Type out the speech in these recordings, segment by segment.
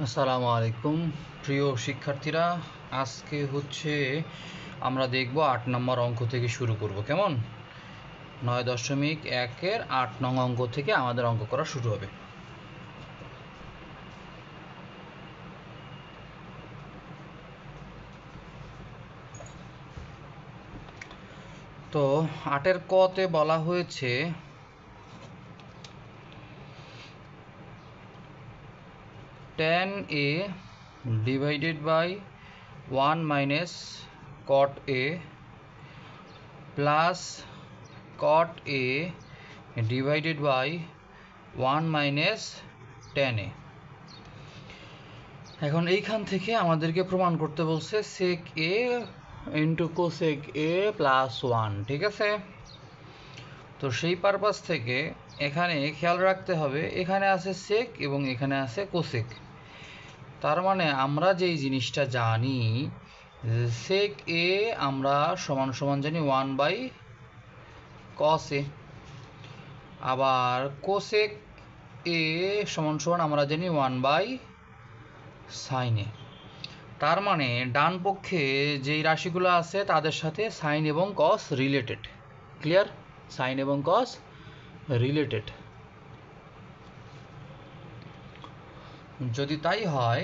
আসসালামু আলাইকুম প্রিয় শিক্ষার্থীরা, আজকে আমরা দেখব ৮ নম্বর অঙ্ক থেকে শুরু করব। কেমন? ৯.১-এর ৮ নং অঙ্ক থেকে আমাদের অঙ্ক করা শুরু হবে। তো ৮-এর ক-তে বলা হয়েছে tan a divided by 1 minus cot a plus cot a divided by 1 minus tan a। এখন এইখান থেকে আমাদেরকে প্রমাণ করতে বলছে sec a into cosec a plus 1। ঠিক আছে, তো সেই পারপাস থেকে এখানে খেয়াল রাখতে হবে, এখানে আছে sec এবং এখানে আছে cosec। তার মানে আমরা যেই জিনিসটা জানি, sec a আমরা সমান সমান জানি 1/cos a, আবার cosec a সমান সমান আমরা জানি 1/sin a। তার মানে ডান পক্ষে যেই রাশিগুলো আছে তাদের সাথে সাইন এবং কস রিলেটেড। ক্লিয়ার? সাইন এবং কস রিলেটেড। যদি তাই হয়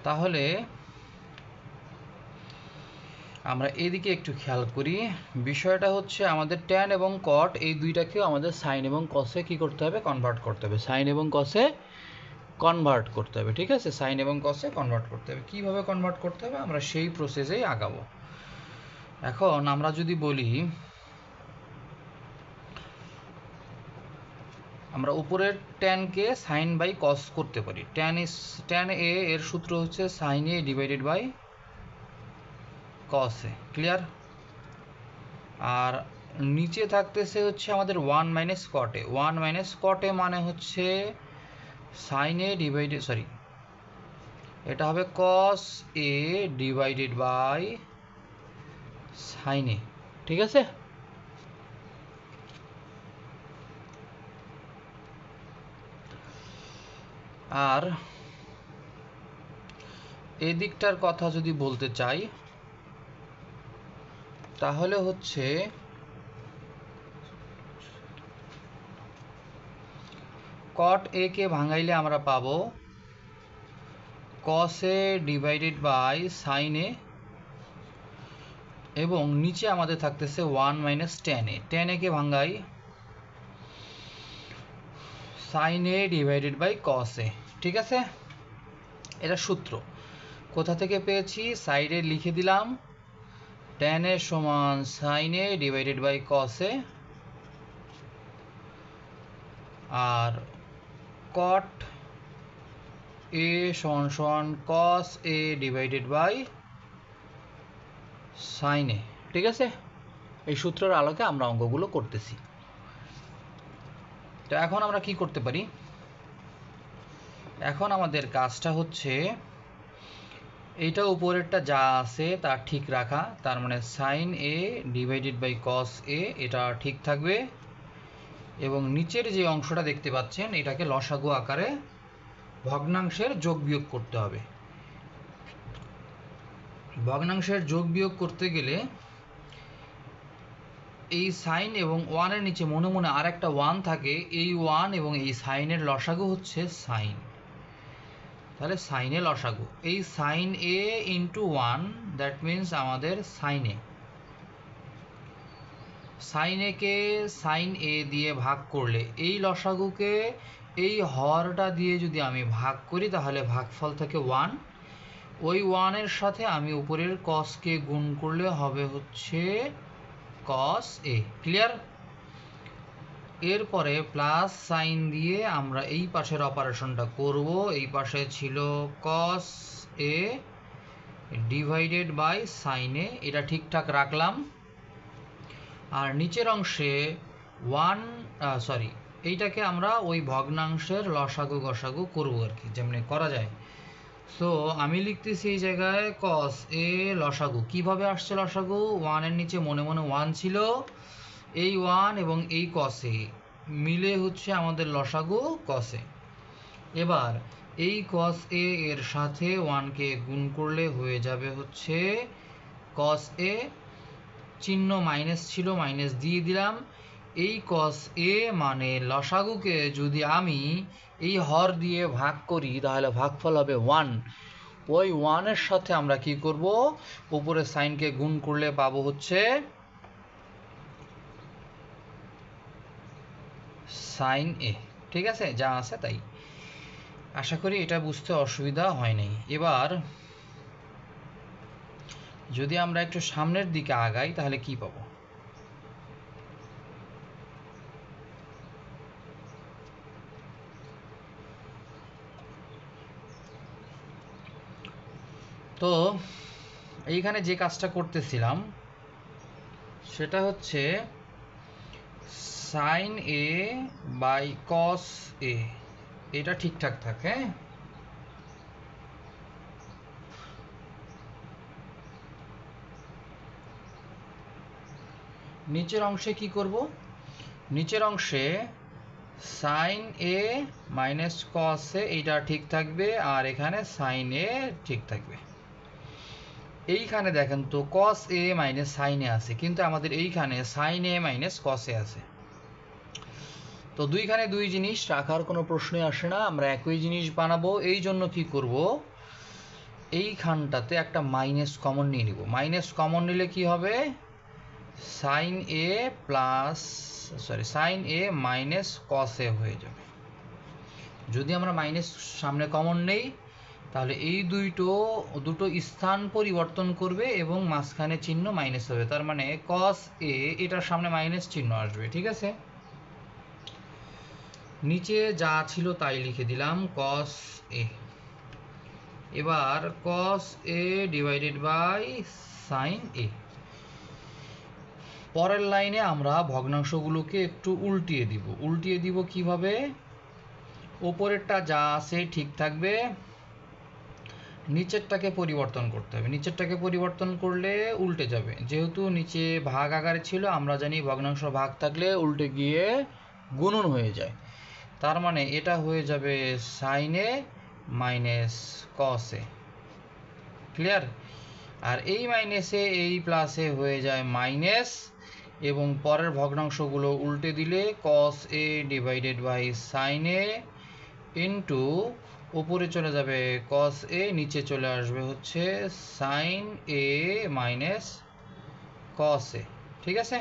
তাহলে আমরা এদিকে একটু খেয়াল করি। বিষয়টা হচ্ছে আমাদের ট্যান এবং কট এই দুইটাকেও আমাদের সাইন এবং কসে কি করতে হবে? কনভার্ট করতে হবে। সাইন এবং কসে কনভার্ট করতে হবে। ঠিক আছে, সাইন এবং কসে কনভার্ট করতে হবে। কিভাবে কনভার্ট করতে হবে আমরা সেই প্রসেসেই আগাবো। এখন আমরা যদি বলি, আমরা উপরের ট্যানকে সাইন বাই কস করতে পারি। ট্যান এ এর সূত্র হচ্ছে sine A divided by cos A. Clear? আর নিচে থাকতেছে হচ্ছে আমাদের 1 মাইনাস কট এ। 1 মাইনাস কট এ মানে হচ্ছে সাইন এ ডিভাইডেড, সরি, এটা হবে কস A divided by sine A. ঠিক আছে, আর এদিকটার কথা যদি বলতে চাই তাহলে হচ্ছে কট এ কে ভাঙাইলে আমরা পাবো cos A divided by sine A, এবং নিচে আমাদের থাকতেছে 1 minus tan A. Tan A কে ভাঙাই sine A divided by cos A. ঠিক আছে, এটা সূত্র কোথা থেকে পেয়েছি? সাইডে লিখে দিলাম, ট্যান এ সমান sine A divided by cos A, আর কট এ সমান সমান cos A divided by sine A. ঠিক আছে, এই সূত্রের আলোকে আমরা অঙ্কগুলো করতেছি। তো এখন আমরা কি করতে পারি? এখন আমাদের কাজটা হচ্ছে এইটা উপরেরটা যা আছে তা ঠিক রাখা। তার মানে sine A divided by cos A এটা ঠিক থাকবে, এবং নিচের যে অংশটা দেখতে পাচ্ছেন এটাকে লসাগু আকারে ভগ্নাংশের যোগ বিয়োগ করতে হবে। ভগ্নাংশের যোগ বিয়োগ করতে গেলে এই সাইন এবং ওয়ানের নিচে মনে মনে আর একটা ওয়ান থাকে, এই ওয়ান এবং এই সাইনের লসাগু হচ্ছে সাইন। তাহলে সাইনে লসাগু, এই sine a into one, that means আমাদের সাইন এ। সাইন এ কে সাইন এ দিয়ে ভাগ করলে এই লসাগুকে এই হরটা দিয়ে যদি আমি ভাগ করি তাহলে ভাগফল থাকে 1। ওই 1-এর সাথে আমি উপরের কসকে গুণ করলে হবে হচ্ছে কস এ। ক্লিয়ার? এরপরে প্লাস সাইন দিয়ে আমরা এই পাশের অপারেশনটা করব। এই পাশে ছিল কস A divided by sine A, এটা ঠিকঠাক রাখলাম। আর নিচের অংশে এইটাকে আমরা ওই ভগ্নাংশের লসাগু গসাগু করবো আর কি, যেমনি করা যায়। সো আমি লিখতেছি এই জায়গায় কস এ লসাগু। কিভাবে আসছে লসাগু? 1-এর নিচে মনে মনে 1 ছিল, এই 1 এবং এই কস এ মিলে হচ্ছে আমাদের লসাগু কস এ। এবার এই cos a এর সাথে 1 কে গুণ করলে হয়ে যাবে হচ্ছে cos a, চিহ্ন মাইনাস ছিল মাইনাস দিয়ে দিলাম। এই cos a মানে লসাগুকে যদি আমি এই হর দিয়ে ভাগ করি তাহলে ভাগফল হবে 1। ওই 1 এর সাথে আমরা কি করব, উপরে সাইনকে গুণ করলে পাবো হচ্ছে সাইন a। ঠিক আছে, যা আছে তাই। আশা করি এটা বুঝতে অসুবিধা হয় নাই। এবার যদি আমরা একটু সামনের দিকে আগাই তাহলে কি পাবো, তো এইখানে যে কাজটা করতেছিলাম সেটা হচ্ছে sine a by cos a, এটা ঠিকঠাক থাকে। নিচের অংশে কি করব, নিচের অংশে sine a minus cos a এইটা ঠিক থাকবে, আর এখানে সাইন a ঠিক থাকবে। এইখানে দেখেন তো cos a minus sine a আছে, কিন্তু আমাদের এইখানে sine a minus cos a আছে। তো দুইখানে দুই জিনিস রাখার কোনো প্রশ্নই আসে না, আমরা একই জিনিস বানাবো। এই জন্য কি করব, এইখানটাতে একটা মাইনাস কমন নিয়ে নিব। মাইনাস কমন নিলে কি হবে, sine a plus sine a minus cos a হয়ে যাবে। যদি আমরা মাইনাস সামনে কমন নেই তাহলে এই দুটো স্থান পরিবর্তন করবে এবং মাঝখানে চিহ্ন মাইনাস হবে, তার মানে cos a এটার সামনে মাইনাস চিহ্ন আসবে। ঠিক আছে, নিচে যা ছিল তাই লিখে দিলাম cos a। এবার cos a divided by sin a। পরের লাইনে আমরা ভগ্নাংশগুলোকে একটু উল্টিয়ে দিব কিভাবে, উপরেরটা যা আছে ঠিক থাকবে, নিচেরটাকে পরিবর্তন করতে হবে। নিচেরটাকে পরিবর্তন করলে উল্টে যাবে, যেহেতু নিচে ভাগ আকারে ছিল, আমরা জানি ভগ্নাংশ ভাগ থাকলে উল্টে গিয়ে গুণন হয়ে যায়। তার মানে এটা হয়ে যাবে sign A minus cos A. Clear? আর এই মাইনাসে এই প্লাসে হয়ে যায় মাইনাস, এবং পরের ভগ্নাংশগুলো উল্টে দিলে cos a divided by sine a into উপরে চলে যাবে cos a, নিচে চলে আসবে হচ্ছে sine a minus cos a। ঠিক আছে,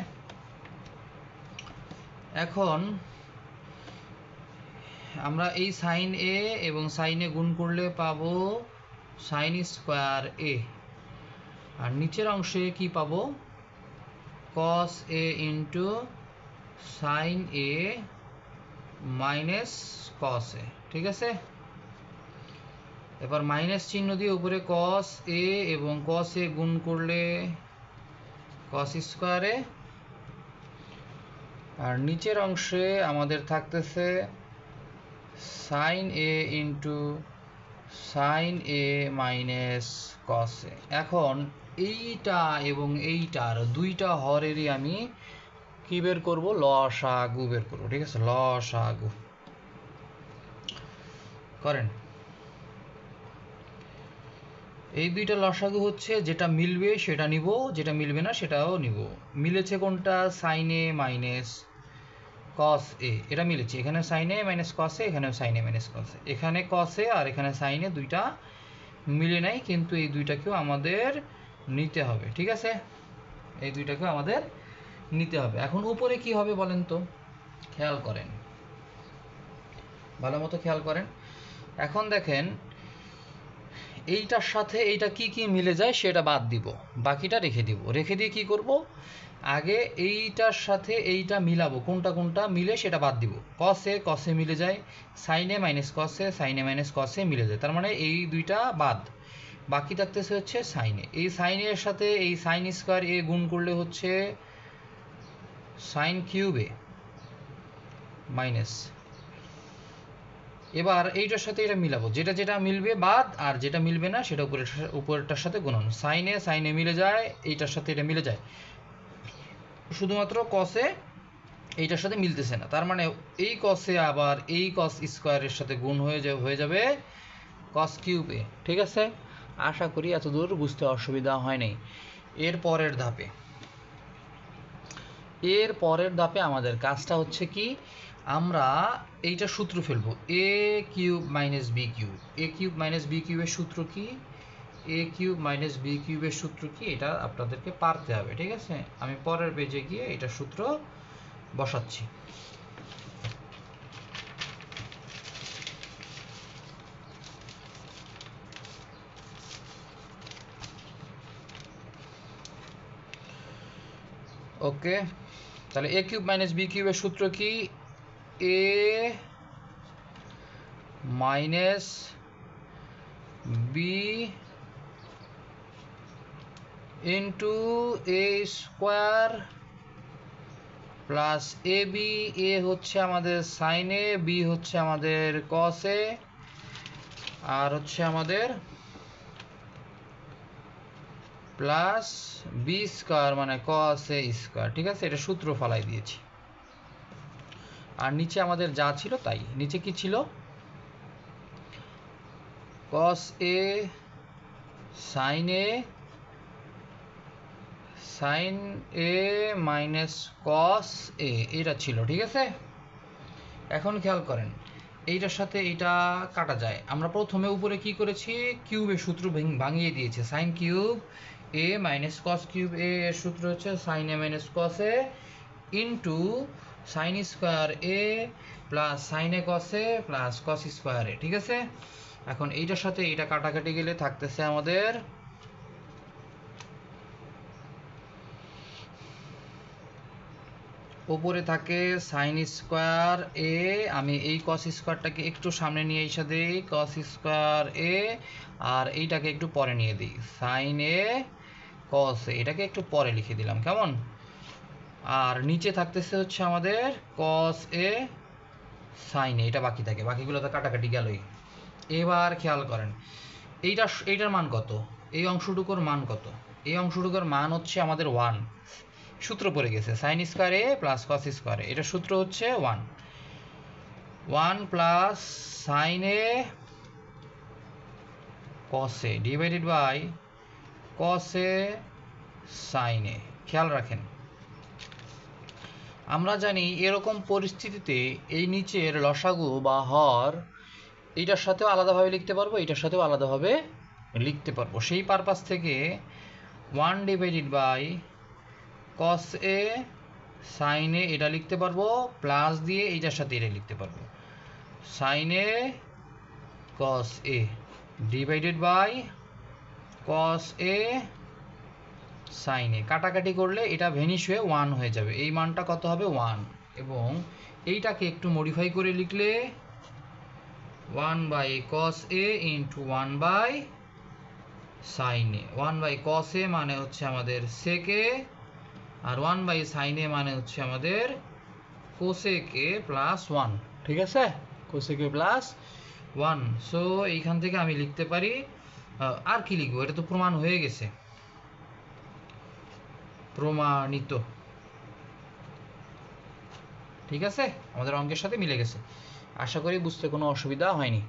এখন আমরা এই সাইন a এবং সাইন a গুণ করলে পাবো সাইন স্কোয়ার a, আর নিচের অংশে কি পাবো, cos a into sine a minus cos a। ঠিক আছে, এবার মাইনাস চিহ্ন দিয়ে উপরে cos a এবং cos a গুণ করলে cos স্কোয়ার a, আর নিচের অংশে আমাদের থাকতেছে sine a into sine a minus cos a। এখন এইটা এবং এইটার দুইটা হরেরই আমি কি বের করব, লসাগু বের করব। ঠিক আছে, লসাগু করেন। এই দুইটা লসাগু হচ্ছে যেটা মিলবে সেটা নিব, যেটা মিলবে না সেটাও নিব। মিলেছে কোনটা, sign A minus cos A, এটা মিলেছে। এখানে সাইন এ মাইনাস কস এ, এখানেও সাইন এ মাইনাস কস এ, এখানে কস এ আর এখানে সাইন এ, দুইটা মিলে নাই, কিন্তু এই দুইটাকেও আমাদের নিতে হবে। ঠিক আছে, এই দুইটাকেও আমাদের নিতে হবে। এখন উপরে কি হবে বলেন তো, খেয়াল করেন, ভালো মতো খেয়াল করেন। এখন দেখেন এইটার সাথে এইটা কি কি মিলে যায় সেটা বাদ দিব, বাকিটা রেখে দিব। রেখে দিয়ে কি করব, আগে এইটার সাথে এইটা মিলাবো, কোনটা কোনটা মিলে সেটা বাদ দিব। কসে মিলে যায়, সাইনে মাইনাস কসে, সাইনে মাইনাস কসে মিলে যায়, তার মানে এই দুইটা বাদ, বাকি থাকতেছে হচ্ছে সাইনে। এই সাইনের সাথে এই সাইন স্কোয়ার এ গুণ করলে হচ্ছে সাইন কিউব এ মাইনাস। এবার এইটার সাথে এটা মিলাবো, যেটা যেটা মিলবে বাদ, আর যেটা মিলবে না সেটা উপরেরটার সাথে গুণন। সাইনে মিলে যায়, এইটার সাথে এটা মিলে যায়, শুধুমাত্র কসে এইটার সাথে মিলতেছে না, তার মানে এই কসে আবার এই কস স্কোয়ারের সাথে গুণ হয়ে যাবে কস কিউব এ। ঠিক আছে, আশা করি এতদূর বুঝতে অসুবিধা হয় নাই। এর পরের ধাপে আমাদের কাজটা হচ্ছে কি, আমরা এইটা সূত্র ফেলবো এ কিউব মাইনাস বি কিউব। এ কিউব মাইনাস বি কিউবের সূত্র কি, এ কিউব মাইনাস বি কিউবের সূত্র কি, এটা আপনাদেরকে পারতে হবে। ঠিক আছে, আমি পরের পেজে গিয়ে এটা সূত্র বসাচ্ছি। ওকে, তাহলে এ কিউব মাইনাস বি কিউবের সূত্র কি, এ minus B into A square plus A B. এ হচ্ছে আমাদের সাইন এ, বি হচ্ছে আমাদের কস এ, আর হচ্ছে আমাদের প্লাস বি স্কোয়ার মানে কস এ স্কোয়ার। ঠিক আছে, এটা সূত্র ফালাই দিয়েছি। আর নিচে আমাদের যা ছিল তাই, নিচে কি ছিল, কস A sine A minus cos A, এটা ছিল। ঠিক আছে, এখন খেয়াল করেন এইটার সাথে এটা কাটা যায়। আমরা প্রথমে উপরে কি করেছি, কিউবের সূত্র ভাঙিয়ে দিয়েছে, সাইন কিউব এ মাইনাস কস কিউব এ এর সূত্র হচ্ছে sine A minus cos A into sign square A plus sine A cos A plus cos square এ। ঠিক আছে, এখন এইটার সাথে এটা কাটাকাটি গেলে থাকতেছে আমাদের উপরে থাকে সাইন স্কোয়ার এ, আমি এই কস স্কোয়ারটাকে একটু সামনে নিয়ে এসে দিই কস স্কোয়ার এ, আর এইটাকে একটু পরে নিয়ে দিই সাইন এ কস এ, এটাকে একটু পরে লিখে দিলাম কেমন। আর নিচে থাকতেছে হচ্ছে আমাদের কস এ সাইন এ, এটা বাকি থাকে, বাকিগুলো তো কাটাকাটি গেলই। এবার খেয়াল করেন এইটার মান কত, এই অংশটুকুর মান কত, এই অংশটুকুর মান হচ্ছে আমাদের 1। সূত্র পড়ে গেছে sine square A plus cos square A, এটা সূত্র হচ্ছে 1 plus sine A cos A divided by cos A sine A. খেয়াল রাখেন, আমরা জানি এরকম পরিস্থিতিতে এই নিচের লসাগু বা হর এইটার সাথেও আলাদাভাবে লিখতে পারবো, এইটার সাথেও আলাদাভাবে লিখতে পারবো। সেই পারপাস থেকে 1 divided by cos A sine A এটা লিখতে পারবো, প্লাস দিয়ে এইটার সাথে এটা লিখতে পারবো sine A cos A divided by cos A sine A. কাটাকাটি করলে এটা ভেনিশ হয়ে 1 হয়ে যাবে, এই মানটা কত হবে 1, এবং এইটাকে একটু মডিফাই করে লিখলে 1 by cos A into 1 by sine A. 1 by cos A মানে হচ্ছে আমাদের সেক এ, আর 1 বাই সাইন এ মানে হচ্ছে আমাদের কোসেক এ প্লাস 1। ঠিক আছে, কোসেক এ প্লাস 1। সো এইখান থেকে আমি লিখতে পারি, আর কি লিখবো, এটা তো প্রমাণ হয়ে গেছে, প্রমাণিত। ঠিক আছে, আমাদের অঙ্কের সাথে মিলে গেছে, আশা করি বুঝতে কোনো অসুবিধা হয়নি।